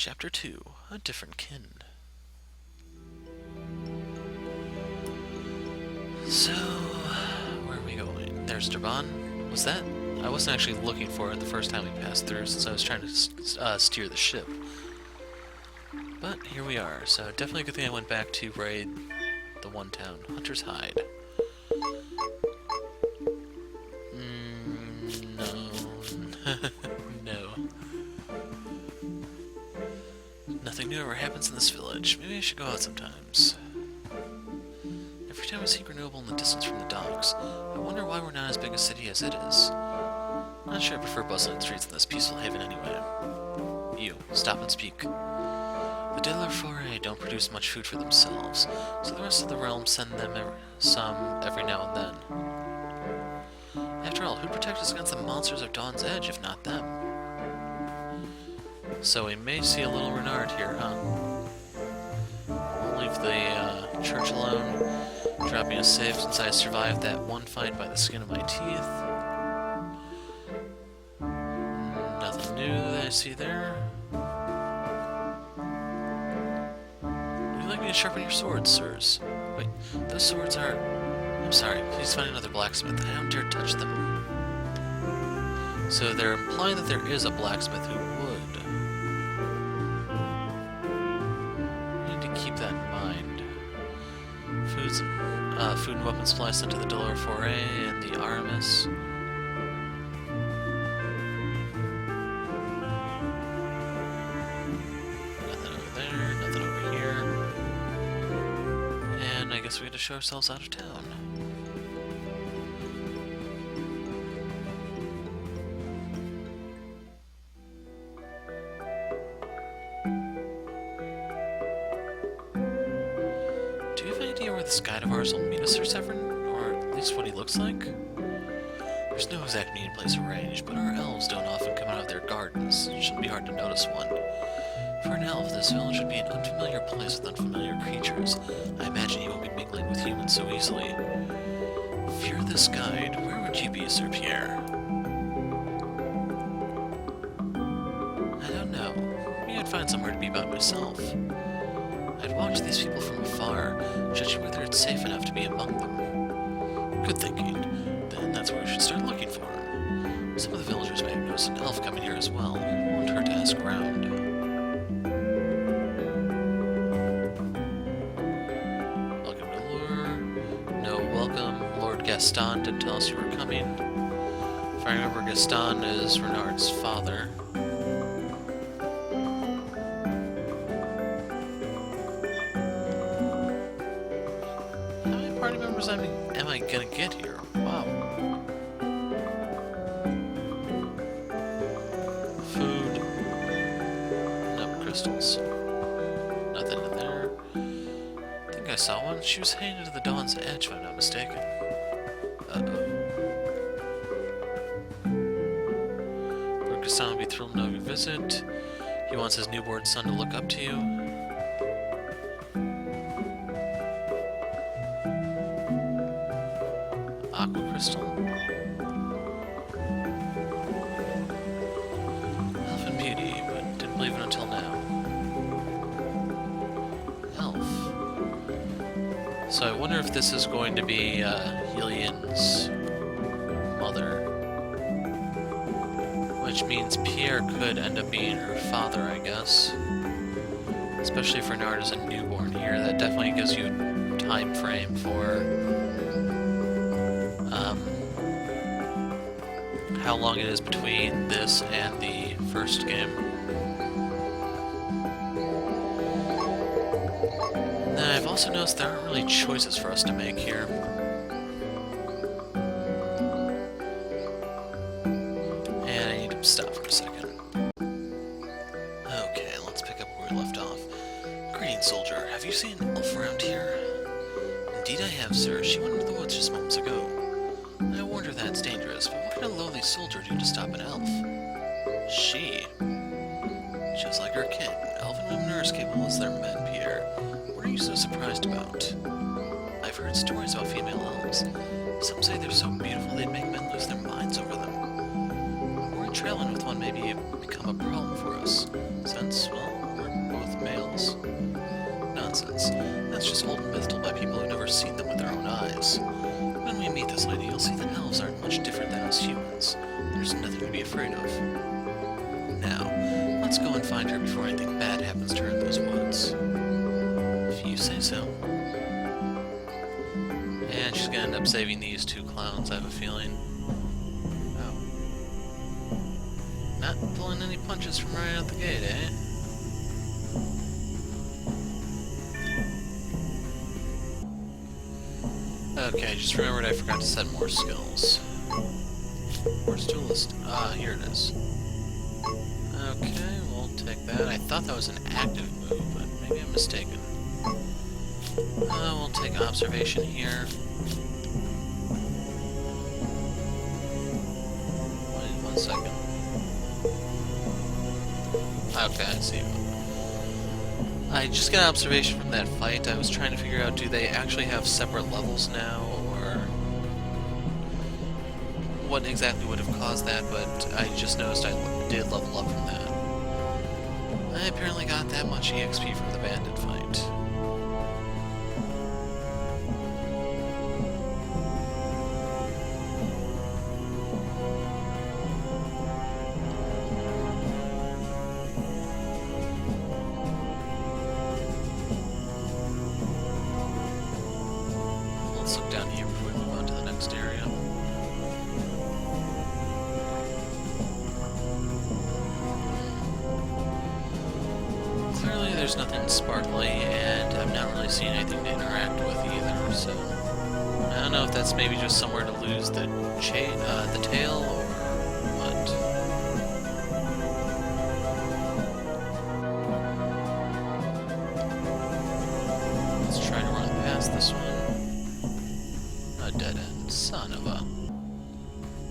Chapter 2, A Different Kin. So, where are we going? There's Durban. Was that? I wasn't actually looking for it the first time we passed through, since I was trying to steer the ship. But here we are, so definitely a good thing I went back to raid the one town, Hunter's Hide. No. No. Nothing new ever happens in this village. Maybe I should go out sometimes. Every time I see renewable in the distance from the docks, I wonder why we're not as big a city as it is. I'm not sure I prefer bustling streets in this peaceful haven anyway. You, stop and speak. The De La Forêt don't produce much food for themselves, so the rest of the realm send them some every now and then. After all, who protects us against the monsters of Dawn's Edge if not them? So we may see a little Renard here, huh? I'll leave the church alone, dropping us safe since I survived that one fight by the skin of my teeth. Nothing new that I see there. Would you like me to sharpen your swords, sirs? Wait, those swords are... I'm sorry, please find another blacksmith. I don't dare touch them. So they're implying that there is a blacksmith who would. I need to keep that in mind. Food and weapon supply sent to the De La Forêt and the Aramis. Nothing over there, nothing over here. And I guess we had to show ourselves out of town. This guide of ours will meet us, Sir Severin, or at least what he looks like. There's no exact meeting place arranged, but our elves don't often come out of their gardens. It shouldn't be hard to notice one. For an elf, this village would be an unfamiliar place with unfamiliar creatures. I imagine you won't be mingling with humans so easily. If you're this guide, where would you be, Sir Pierre? I don't know. Maybe I'd find somewhere to be by myself. I'd watch these people from afar, judging whether it's safe enough to be among them. Good thinking. Then that's where we should start looking for him. Some of the villagers may have noticed an elf coming here as well. It won't hurt to ask around. Welcome to Lure. No, welcome. Lord Gaston didn't tell us you were coming. If I remember, Gaston is Renard's father. Am I gonna get here? Wow. Food. No crystals. Nothing in there. I think I saw one. She was heading to the Dawn's Edge, if I'm not mistaken. Uh-oh. Lord Gaston will be thrilled to know your visit. He wants his newborn son to look up to you. Aqua crystal. Elfin beauty, but didn't believe it until now. Elf. So I wonder if this is going to be Ylianne's mother. Which means Pierre could end up being her father, I guess. Especially if Renard is a newborn here. That definitely gives you a time frame for how long it is between this and the first game. Now, I've also noticed there aren't really choices for us to make here. And I need to stop for a second. Okay, let's pick up where we left off. Greetings, soldier. Have you seen an elf around here? Indeed I have, sir. She went into the woods just moments ago. I warned her that it's dangerous, but what can a lowly soldier do to stop an elf? She. Just like her kin, elven women are as capable as their men, Pierre. What are you so surprised about? I've heard stories about female elves. Some say they're so beautiful they'd make men lose their minds over them. We're traveling with one maybe become a problem for us, since, well, with males. Nonsense. That's just old myth told by people who've never seen them with their own eyes. When we meet this lady, you'll see that elves aren't much different than us humans. There's nothing to be afraid of. Now, let's go and find her before anything bad happens to her in those woods. If you say so. And she's gonna end up saving these two clowns, I have a feeling. Oh. Not pulling any punches from right out the gate, eh? Okay, just remembered I forgot to set more skills. Where's Duelist? Ah, here it is. Okay, we'll take that. I thought that was an active move, but maybe I'm mistaken. We'll take observation here. Wait 1 second. Okay, I see. I just got observation from that fight. I was trying to figure out, do they actually have separate levels now, or what exactly would have caused that, but I just noticed I did level up from that. I apparently got that much EXP from the bandit fight. Let's look down here before we move on to the next area. Clearly there's nothing sparkly, and I'm not really seeing anything to interact with either, so I don't know if that's maybe just somewhere to lose the tail, or what. Let's try to run past this one. A dead end. Son of a...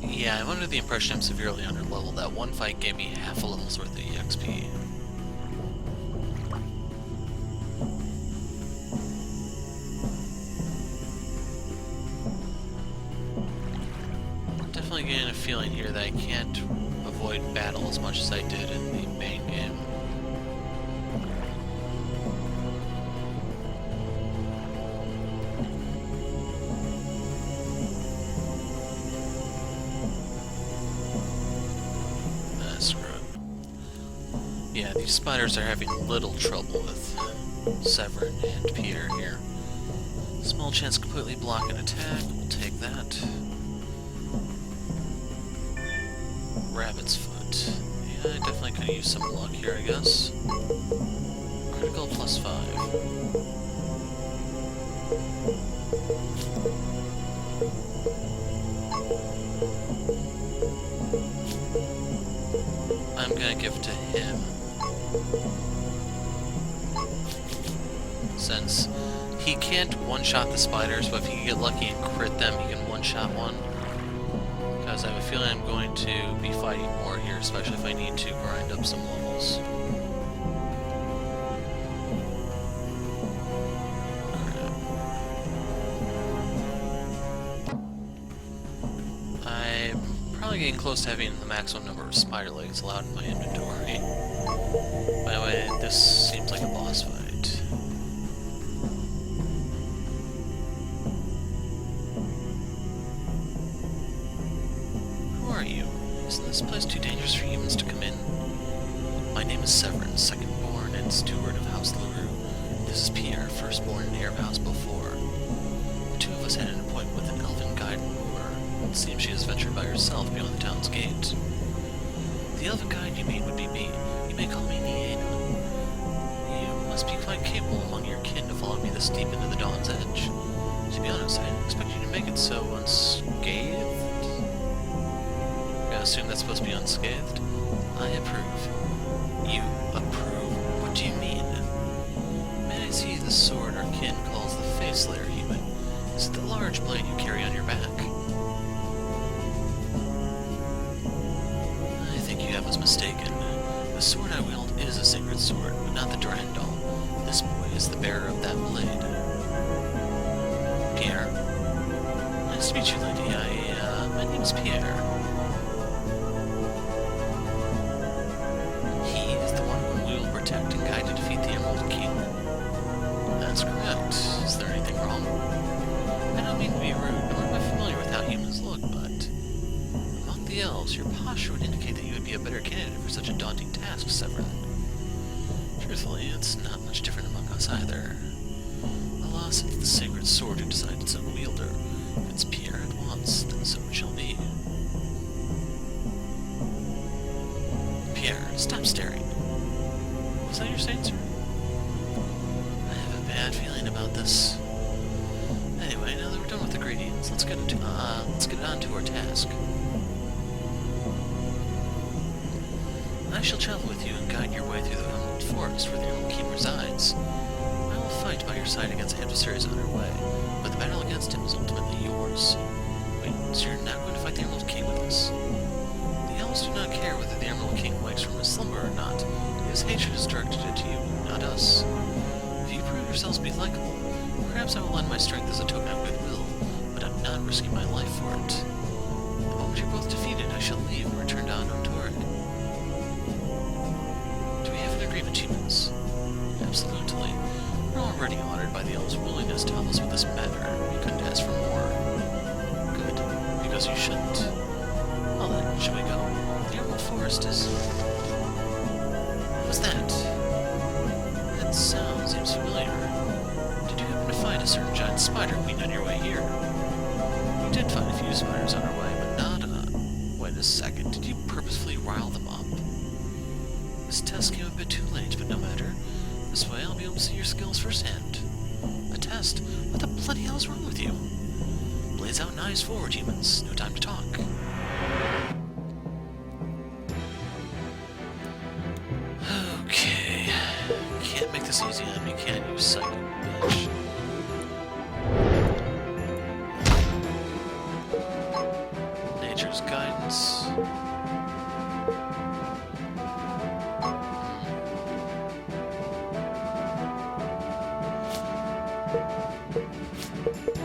Yeah, I'm under the impression I'm severely underleveled. That one fight gave me half a level's worth of EXP. Definitely getting a feeling here that I can't avoid battle as much as I did in the main game. Yeah, these spiders are having little trouble with Severin and Pierre here. Small chance to completely block an attack, we'll take that. Rabbit's foot. Yeah, I definitely could use some luck here, I guess. Critical +5. I'm gonna give it to him. Since he can't one-shot the spiders, but if he can get lucky and crit them, he can one-shot one. Because I have a feeling I'm going to be fighting more here, especially if I need to grind up some levels. I'm probably getting close to having the maximum number of spider legs allowed in my inventory. By the way, this seems like a boss fight. Who are you? Isn't this place too dangerous for humans to come in? My name is Severin, second-born and steward of House LaRue. This is Pierre, firstborn and heir of House Beaufort. The two of us had an appointment with an elven guide and wooer. It seems she has ventured by herself beyond the town's gate. The elven guide you meet would be me. You may call me Ylianne. You must be quite capable among your kin to follow me this deep into the Dawn's Edge. To be honest, I didn't expect you to make it so unscathed. I assume that's supposed to be unscathed. I approve. You approve? What do you mean? May I see the sword our kin calls the Face Layer human? Is it the large blade you carry on your back? I think you have us mistaken. The sword I wield is a sacred sword, but not the Durandal. This boy is the bearer of that blade. Pierre. Nice to meet you, lady. My name's Pierre. He is the one whom we will protect and guide to defeat the Emerald King. That's correct. Is there anything wrong? I don't mean to be rude, nor am I familiar with how humans look, but among the elves, your posture would indicate that you would be a better candidate for such a daunting task, Severin. Truthfully, it's not much different among us either. Alas, it's the sacred sword who decides its own wielder. If it's Pierre at once, then so it shall be. Pierre, stop staring. Was that your saying, sir? I have a bad feeling about this. Anyway, now that we're done with the greetings, let's get on to our task. I shall travel with you and guide your way through the Emerald Forest where the Emerald King resides. I will fight by your side against adversaries on our way, but the battle against him is ultimately yours. Wait, so you're not going to fight the Emerald King with us? The elves do not care whether the Emerald King wakes from his slumber or not. His hatred is directed at you, not us. If you prove yourselves to be likable, perhaps I will lend my strength as a token of goodwill, but I'm not risking my life for it. The moment you're both defeated, I shall leave and return to unknown Torrid. Do we have an agreement, humans? Absolutely. We're already honored by the elves' willingness to help us with this matter. We couldn't ask for more. Good, because you shouldn't. Well then, shall we go? The Emerald Forest is... What was that? That sound seems familiar. Did you happen to find a certain giant spider queen on your way here? We did find a few spiders on our way, but not Wait a second, did you purposefully rile them up? This test came a bit too late, but no matter. This way I'll be able to see your skills firsthand. A test? What the bloody hell is wrong with you? Blaze out and eyes forward, humans. No time to talk. Okay. Can't make this easy on me, can you, psychic bitch? Nature's guidance.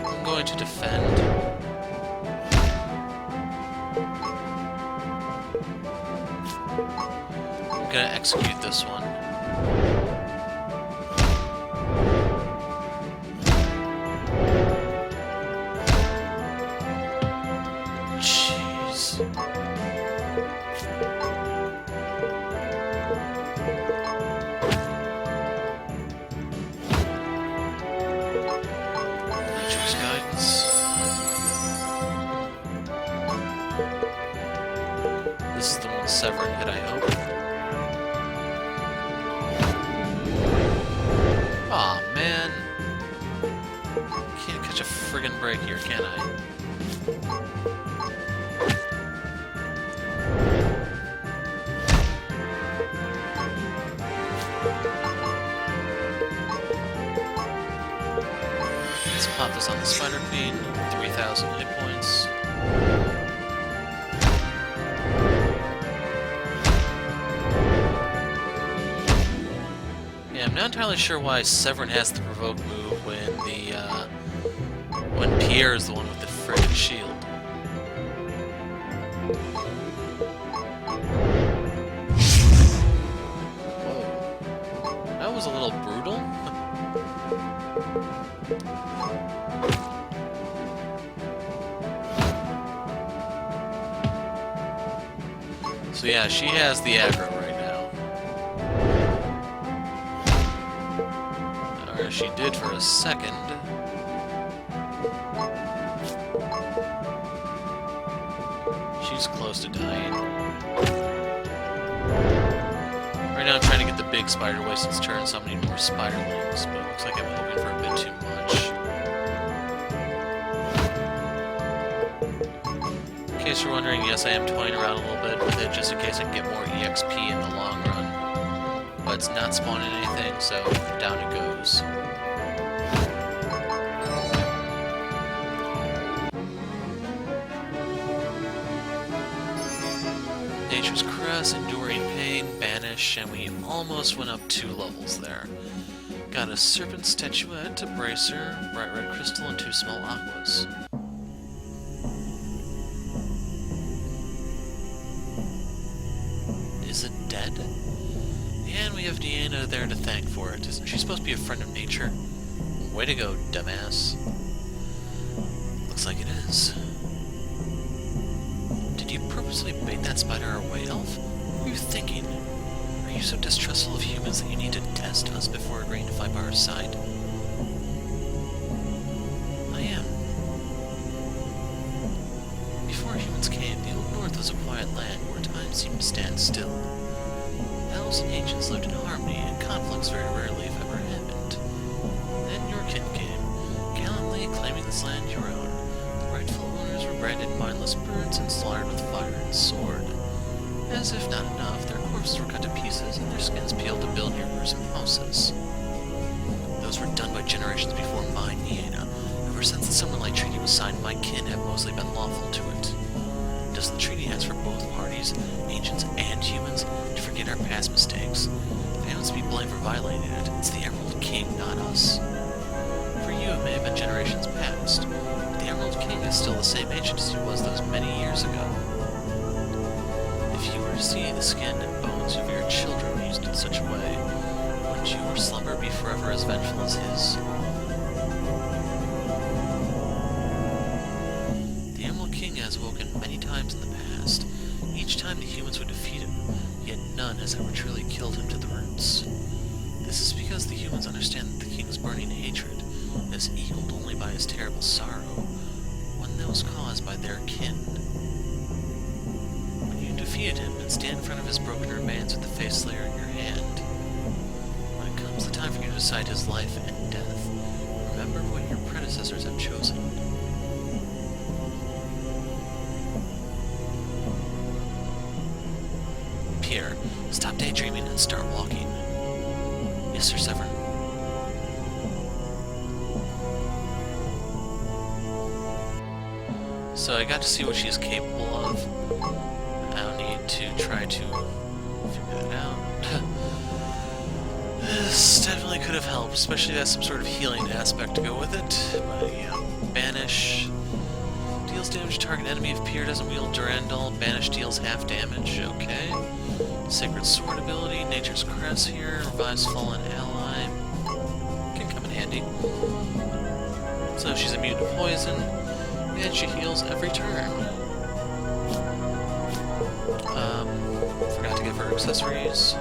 I'm going to defend. I'm gonna execute this one. Jeez. Nature's guidance. This is the one Severin hit, I hope. Aw, man. Can't catch a friggin' break here, can I? Let's pop this on the Spider Queen. 3,000 hit points. Yeah, I'm not entirely sure why Severin has the provoke move when Pierre is the one with the friggin' shield. Whoa. That was a little brutal. So yeah, she has the aggro right now. Or she did for a second. She's close to dying. Right now I'm trying to get the big spider waste its turn, so I'm needing more spiderlings, but it looks like I'm hoping for a bit too much. In case you're wondering, yes, I am toying around a little bit with it, just in case I can get more EXP in the long run. But it's not spawning anything, so down it goes. Nature's Crest, Enduring Pain, Banish, and we almost went up 2 levels there. Got a Serpent Statuette, a Bracer, Bright Red Crystal, and 2 small Aquas. Is it dead? The And we have Deanna there to thank for it. Isn't she supposed to be a friend of nature? Way to go, dumbass. Looks like it is. Did you purposely bait that spider our way, Elf? What were you thinking? Are you so distrustful of humans that you need to test us before agreeing to fight by our side? I am. Before humans came, the Old North was a quiet land where time seemed to stand still. Elves and ancients lived in harmony, and conflicts very rarely, if ever, happened. Then your kin came, gallantly claiming this land your own. The rightful owners were branded mindless birds and slaughtered with fire and sword. As if not enough, their corpses were cut to pieces and their skins peeled to build your gruesome houses. Those were done by generations before mine, Ylianne. Ever since the Summerlight Treaty was signed, my kin have mostly been lawful to it. Does the treaty ask for both parties, ancients and humans, to forget our past mistakes? If anyone's to be blamed for violating it, it's the Emerald King, not us. For you, it may have been generations past, but the Emerald King is still the same ancient as he was those many years ago. If you were to see the skin and bones of your children used in such a way, wouldn't your slumber be forever as vengeful as his? The Emerald King has woken many times in the past. Each time the humans would defeat him, yet none has ever truly killed him to the roots. This is because the humans understand that the King's burning hatred is equaled only by his terrible sorrow, one that was caused by their kin. When you defeated him and stand in front of his broken remains with the face slayer in your hand, when it comes the time for you to decide his life and death, remember what your predecessors have chosen. Pierre, stop daydreaming and start walking. Yes, Sir Severin. So I got to see what she is capable of. I'll need to try to figure that out. This definitely could have helped, especially as some sort of healing aspect to go with it. But, you know, Banish deals damage to target enemy if Pierre doesn't wield Durandal. Banish deals half damage, okay. Sacred Sword ability, Nature's Crest here, revives fallen ally. Can come in handy. So she's immune to poison, and she heals every turn. Forgot to give her accessories.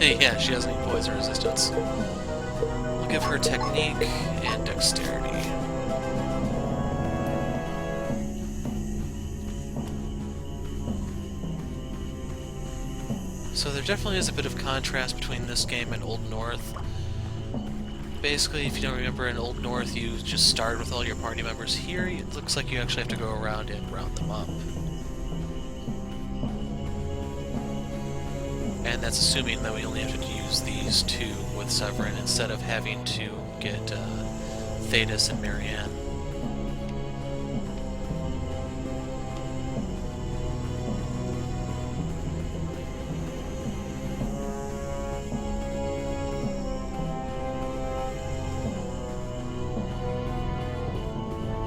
Yeah, she has any poison resistance. I'll give her Technique and Dexterity. So there definitely is a bit of contrast between this game and Old North. Basically, if you don't remember, in Old North you just start with all your party members. Here, it looks like you actually have to go around and round them up. And that's assuming that we only have to use these two with Severin instead of having to get Thetis and Marianne.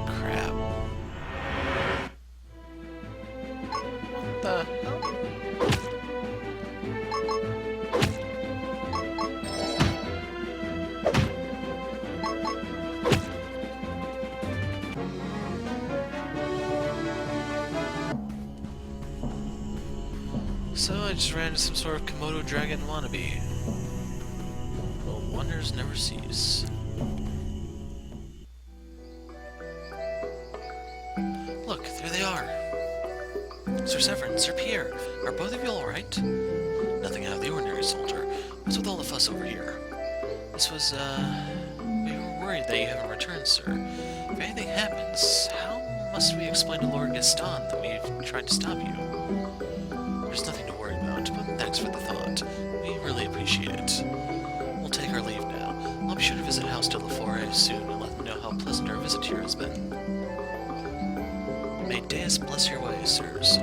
Crap. What the hell? So I just ran into some sort of Komodo dragon wannabe. Well, wonders never cease. Look, there they are. Sir Severin, Sir Pierre, are both of you alright? Nothing out of the ordinary, soldier. What's with all the fuss over here? This was, we were worried that you haven't returned, sir. If anything happens, how must we explain to Lord Gaston that we've tried to stop you? There's nothing to worry about, but thanks for the thought. We really appreciate it. We'll take our leave now. I'll be sure to visit House de la Forêt soon and let them know how pleasant our visit here has been. May Deus bless your way, sirs.